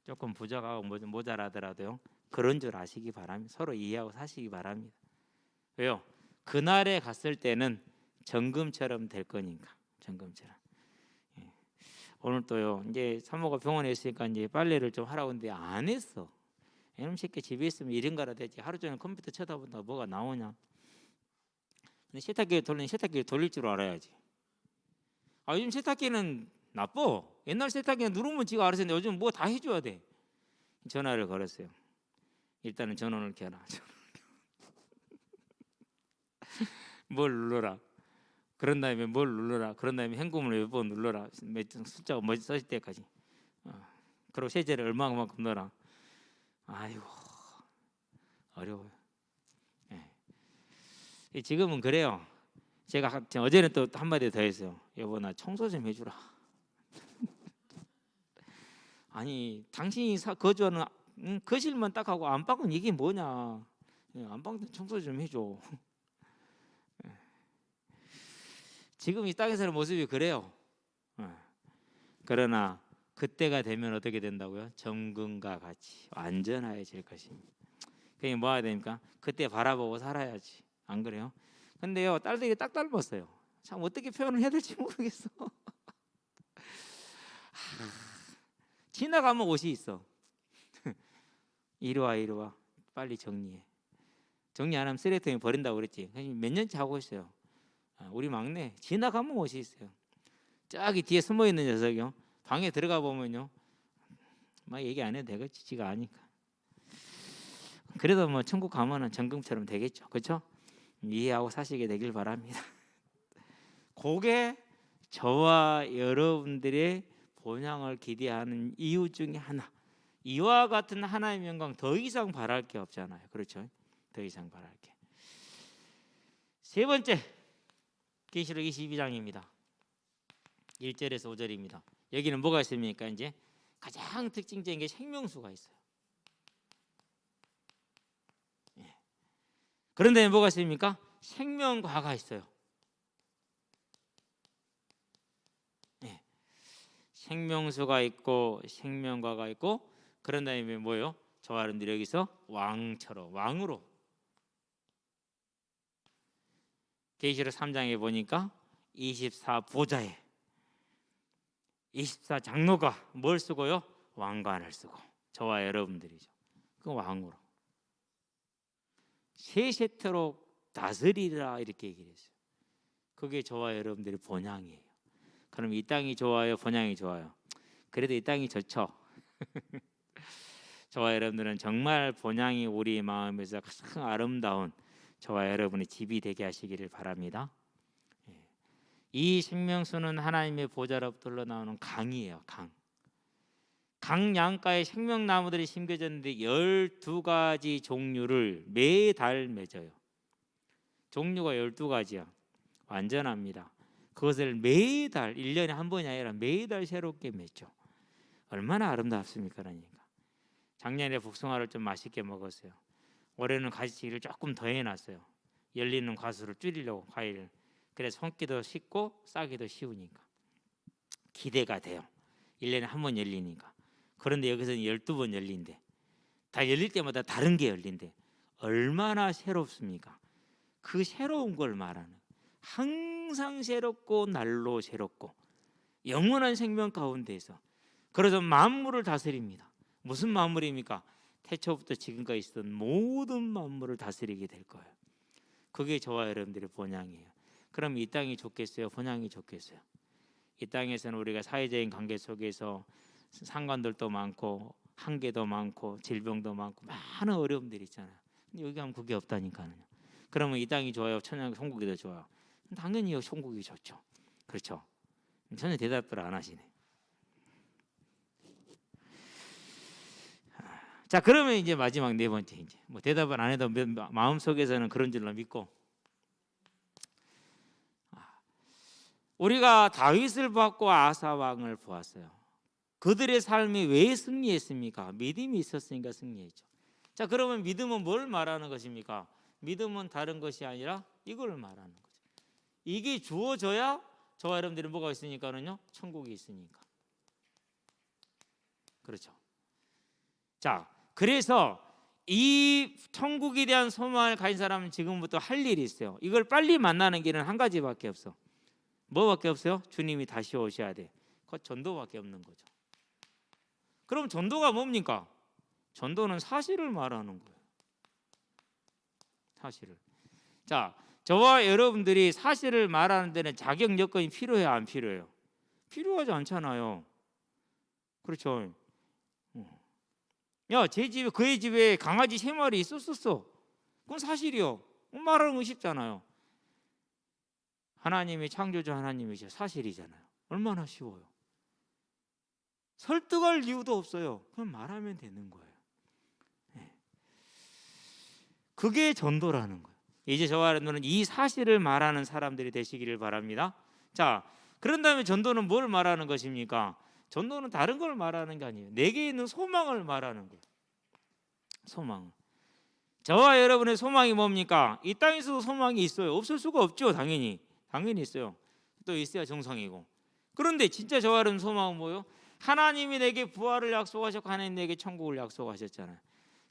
조금 부족하고 모자라더라도요, 그런 줄 아시기 바랍니다. 서로 이해하고 사시기 바랍니다. 왜요? 그날에 갔을 때는 정금처럼 될 거니까. 정금처럼. 오늘 또요 이제 사모가 병원에 있으니까 이제 빨래를 좀 하라고 했는데 안 했어. 이놈 새끼 집에 있으면 이런가라 되지. 하루 종일 컴퓨터 쳐다본다 뭐가 나오냐. 근데 세탁기를 돌릴 줄 알아야지. 요즘 세탁기는 나빠. 옛날 세탁기는 누르면 지가 알아서 했는데 요즘 뭐 다 해줘야 돼. 전화를 걸었어요. 일단은 전원을 켜라. 뭘 눌러라. 그런 다음에 뭘 눌러라. 그런 다음에 현금을 몇 번 눌러라. 숫자가 뭐 써질 때까지. 그리고 세제를 얼마만큼 넣어라. 아이고 어려워요. 예. 지금은 그래요. 제가 어제는 또 한마디 더 했어요. 여보 나 청소 좀 해주라. 아니 당신이 거주하는 거실만 딱 하고 안방은 이게 뭐냐. 안방도 청소 좀 해줘. 지금 이 땅에서는 모습이 그래요. 그러나 그때가 되면 어떻게 된다고요? 정금과 같이 완전하여질 것입니다. 그게 뭐 해야 됩니까? 그때 바라보고 살아야지. 안 그래요? 근데요 딸들이 딱 닮았어요. 참 어떻게 표현을 해야 될지 모르겠어. 지나가면 옷이 있어. 이리 와 빨리 정리해. 정리 안 하면 쓰레기통에 버린다고 그랬지. 몇 년째 하고 있어요. 우리 막내 지나가면 옷이 있어요. 저기 뒤에 숨어 있는 녀석이요. 방에 들어가 보면요. 막 얘기 안 해도 되겠지. 지가 아니까. 그래도 뭐 천국 가면은 정금처럼 되겠죠. 그렇죠? 이해하고 사시게 되길 바랍니다. 그게 저와 여러분들의 본향을 기대하는 이유 중에 하나. 이와 같은 하나님의 영광 더 이상 바랄 게 없잖아요. 그렇죠? 더 이상 바랄 게. 세 번째 계시록 22장입니다. 1절에서 5절입니다. 여기는 뭐가 있습니까? 이제 가장 특징적인 게 생명수가 있어요. 그런데 뭐가 있습니까? 생명과가 있어요. 생명수가 있고 생명과가 있고 그런 다음에 뭐예요? 저와 여러분들이 여기서 왕으로 계시록 3장에 보니까 24보좌에 24장로가 뭘 쓰고요? 왕관을 쓰고 저와 여러분들이죠. 그 왕으로 세세토록 다스리라 이렇게 얘기를 했어요. 그게 저와 여러분들의 본향이에요. 그럼 이 땅이 좋아요? 본향이 좋아요? 그래도 이 땅이 좋죠. 저와 여러분들은 정말 본향이 우리 마음에서 가장 아름다운 저와 여러분의 집이 되게 하시기를 바랍니다. 이 생명수는 하나님의 보좌로부터 흘러나오는 강이에요. 강 양가에 생명나무들이 심겨졌는데 12가지 종류를 매달 맺어요. 종류가 12가지야. 완전합니다. 그것을 매달 1년에 한 번이 아니라 매달 새롭게 맺죠. 얼마나 아름답습니까? 그러니까 작년에 복숭아를 좀 맛있게 먹었어요. 올해는 가지치기를 조금 더 해놨어요. 열리는 과수를 줄이려고 과일을. 그래서 손기도 쉽고 싸기도 쉬우니까 기대가 돼요. 1년에 한 번 열리니까. 그런데 여기서는 12번 열린대. 다 열릴 때마다 다른 게 열린대. 얼마나 새롭습니까? 그 새로운 걸 말하는. 항상 새롭고 날로 새롭고 영원한 생명 가운데에서 그래서 만물을 다스립니다. 무슨 만물입니까? 태초부터 지금까지 있었던 모든 만물을 다스리게 될 거예요. 그게 저와 여러분들의 본향이에요. 그럼 이 땅이 좋겠어요? 본향이 좋겠어요? 이 땅에서는 우리가 사회적인 관계 속에서 상관들도 많고 한계도 많고 질병도 많고 많은 어려움들이 있잖아요. 근데 여기 하면 그게 없다니까요. 그러면 이 땅이 좋아요? 천양 천국이 더 좋아요? 당연히 천국이 좋죠. 그렇죠? 전혀 대답을 안 하시네. 자, 그러면 이제 마지막 네 번째 이제 뭐 대답을 안 해도 마음 속에서는 그런 줄로 믿고 우리가 다윗을 보았고 아사 왕을 보았어요. 그들의 삶이 왜 승리했습니까? 믿음이 있었으니까 승리했죠. 자, 그러면 믿음은 뭘 말하는 것입니까? 믿음은 다른 것이 아니라 이걸 말하는 거죠. 이게 주어져야 저와 여러분들이 뭐가 있으니까는요? 천국이 있으니까. 그렇죠. 자, 그래서 이 천국에 대한 소망을 가진 사람은 지금부터 할 일이 있어요. 이걸 빨리 만나는 길은 한 가지밖에 없어. 뭐밖에 없어요? 주님이 다시 오셔야 돼. 그 전도밖에 없는 거죠. 그럼 전도가 뭡니까? 전도는 사실을 말하는 거예요. 사실을. 자, 저와 여러분들이 사실을 말하는 데는 자격 여건이 필요해요, 안 필요해요? 필요하지 않잖아요. 그렇죠. 야, 제 집에, 그의 집에 강아지 3마리 있었어. 그건 사실이요. 말하는 거 쉽잖아요. 하나님이 창조주 하나님이죠. 사실이잖아요. 얼마나 쉬워요. 설득할 이유도 없어요. 그냥 말하면 되는 거예요. 그게 전도라는 거예요. 이제 저와 여러분은 이 사실을 말하는 사람들이 되시기를 바랍니다. 자, 그런 다음에 전도는 뭘 말하는 것입니까? 전도는 다른 걸 말하는 게 아니에요. 내게 있는 소망을 말하는 거예요. 소망. 저와 여러분의 소망이 뭡니까? 이 땅에서도 소망이 있어요. 없을 수가 없죠. 당연히 있어요. 또 있어야 정상이고. 그런데 진짜 저와 여러분 소망은 뭐예요? 하나님이 내게 부활을 약속하셨고 하나님 내게 천국을 약속하셨잖아요.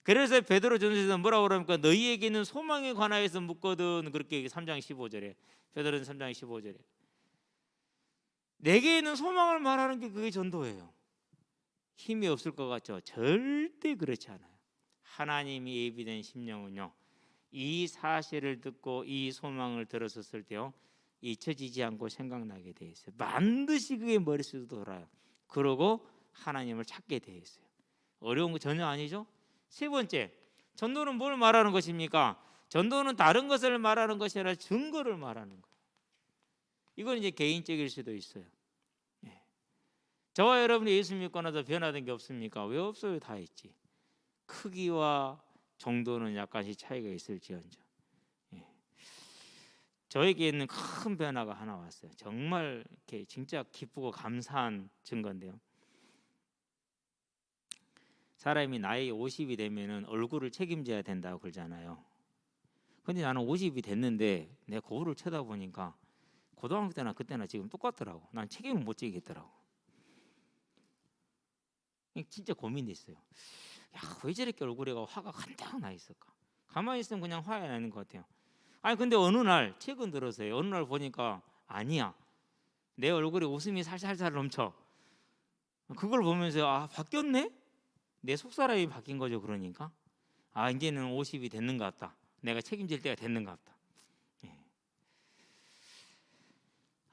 그래서 베드로전서에서 뭐라고 그럽니까? 너희에게는 소망에 관하여서 묻거든. 그렇게 3장 15절에 베드로전 3장 15절에 내게 있는 소망을 말하는 게 그게 전도예요. 힘이 없을 것 같죠? 절대 그렇지 않아요. 하나님이 예비된 심령은요, 이 사실을 듣고 이 소망을 들었을 때요, 잊혀지지 않고 생각나게 돼 있어요. 반드시 그게 머릿속에 돌아요. 그러고 하나님을 찾게 돼 있어요. 어려운 거 전혀 아니죠? 세 번째, 전도는 뭘 말하는 것입니까? 전도는 다른 것을 말하는 것이 아니라 증거를 말하는 거예요. 이건 이제 개인적일 수도 있어요. 저와 여러분이 예수 믿고 나서 변화된 게 없습니까? 왜 없어요? 다 있지. 크기와 정도는 약간씩 차이가 있을지언정. 저에게는 큰 변화가 하나 왔어요. 정말 이렇게 진짜 기쁘고 감사한 증거인데요. 사람이 나이 50이 되면은 얼굴을 책임져야 된다고 그러잖아요. 근데 나는 50이 됐는데 내 거울을 쳐다보니까 고등학교 때나 그때나 지금 똑같더라고. 난 책임을 못 지겠더라고. 진짜 고민됐어요. 야, 왜 저렇게 얼굴에 화가 한장 나 있을까? 가만히 있으면 그냥 화가 나는 것 같아요. 아니 근데 어느 날 최근 들어서요. 어느 날 보니까 아니야. 내 얼굴에 웃음이 살살살 넘쳐. 그걸 보면서 아, 바뀌었네? 내 속사람이 바뀐 거죠. 그러니까 아, 이제는 50이 됐는 것 같다. 내가 책임질 때가 됐는 것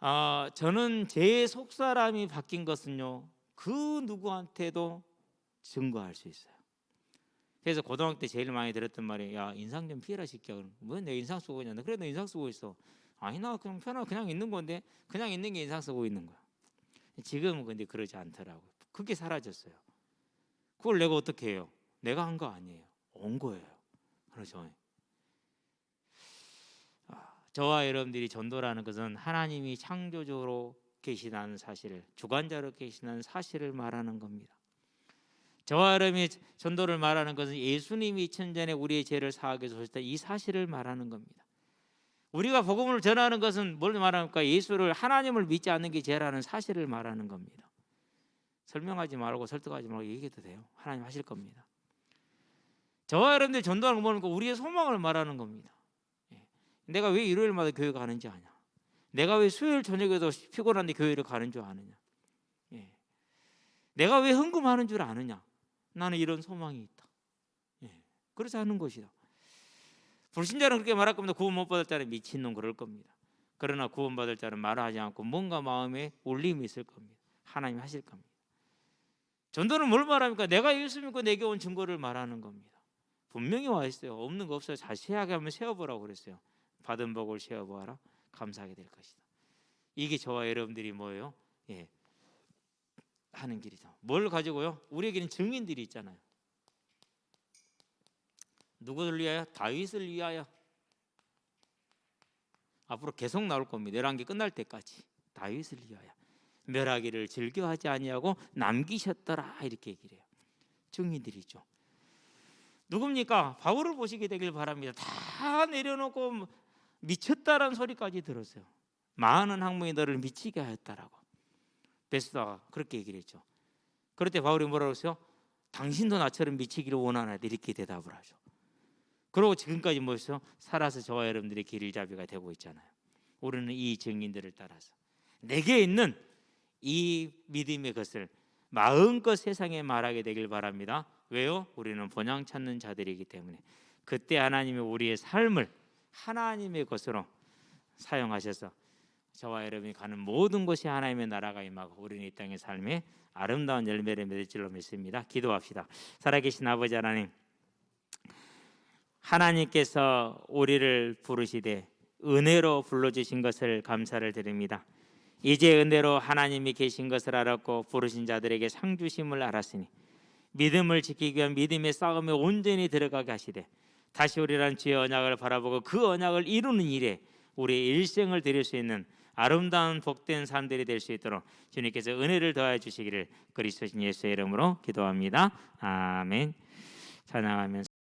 같다. 저는 제 속사람이 바뀐 것은요, 그 누구한테도 증거할 수 있어요. 그래서 고등학교 때 제일 많이 들었던 말이, 야, 인상 좀 피해라 시켜. 왜 내 인상 쓰고 있냐? 그래, 너 인상 쓰고 있어. 아니, 나 그냥 편하게 그냥 있는 건데, 그냥 있는 게 인상 쓰고 있는 거야. 지금은 근데 그러지 않더라고요. 그게 사라졌어요. 그걸 내가 어떻게 해요? 내가 한 거 아니에요. 온 거예요. 그렇죠. 저와 여러분들이 전도라는 것은 하나님이 창조주로 계시다는 사실을, 주관자로 계시다는 사실을 말하는 겁니다. 저와 여러분이 전도를 말하는 것은 예수님이 천전에 우리의 죄를 사하게 하셨다, 이 사실을 말하는 겁니다. 우리가 복음을 전하는 것은 뭘 말합니까? 예수를, 하나님을 믿지 않는 게 죄라는 사실을 말하는 겁니다. 설명하지 말고 설득하지 말고 얘기해도 돼요. 하나님 하실 겁니다. 저와 여러분들 전도하는 건 뭡니까? 우리의 소망을 말하는 겁니다. 내가 왜 일요일마다 교회 가는지 아냐? 내가 왜 수요일 저녁에도 피곤한데 교회를 가는 줄 아느냐? 내가 왜 헌금하는 줄 아느냐? 나는 이런 소망이 있다. 그래서 하는 것이다. 불신자는 그렇게 말할 겁니다. 구원 못 받을 자는 미친놈 그럴 겁니다. 그러나 구원 받을 자는 말하지 않고 뭔가 마음에 울림이 있을 겁니다. 하나님 하실 겁니다. 전도는 뭘 말합니까? 내가 예수 믿고 내게 온 증거를 말하는 겁니다. 분명히 와 있어요. 없는 거 없어요. 자세하게 한번 세어보라고 그랬어요. 받은 복을 세어보아라. 감사하게 될 것이다. 이게 저와 여러분들이 뭐예요? 하는 길이죠. 뭘 가지고요? 우리에게는 증인들이 있잖아요. 누구를 위하여? 다윗을 위하여. 앞으로 계속 나올 겁니다. 열왕기 끝날 때까지. 다윗을 위하여. 멸하기를 즐겨하지 아니하고 남기셨더라, 이렇게 얘기를 해요. 증인들이죠. 누굽니까? 바울을 보시게 되길 바랍니다. 다 내려놓고 미쳤다라는 소리까지 들었어요. 많은 학문이 너를 미치게 하였다라고. 베스다가 그렇게 얘기를 했죠. 그럴 때 바울이 뭐라고 했어요? 당신도 나처럼 미치기를 원하나, 이렇게 대답을 하죠. 그리고 지금까지 뭐였어요? 살아서 저와 여러분들의 길잡이가 되고 있잖아요. 우리는 이 증인들을 따라서 내게 있는 이 믿음의 것을 마음껏 세상에 말하게 되길 바랍니다. 왜요? 우리는 본향 찾는 자들이기 때문에. 그때 하나님이 우리의 삶을 하나님의 것으로 사용하셔서 저와 여러분이 가는 모든 곳이 하나님의 나라가 임하고 우리는 이 땅의 삶에 아름다운 열매를 맺을 줄로 믿습니다. 기도합시다. 살아계신 아버지 하나님, 하나님께서 우리를 부르시되 은혜로 불러주신 것을 감사를 드립니다. 이제 은혜로 하나님이 계신 것을 알았고 부르신 자들에게 상 주심을 알았으니 믿음을 지키기 위한 믿음의 싸움에 온전히 들어가게 하시되 다시 우리란 주의 언약을 바라보고 그 언약을 이루는 일에 우리의 일생을 드릴 수 있는 아름다운 복된 삶들이 될 수 있도록 주님께서 은혜를 더하여 주시기를 그리스도신 예수의 이름으로 기도합니다. 아멘. 찬양하면서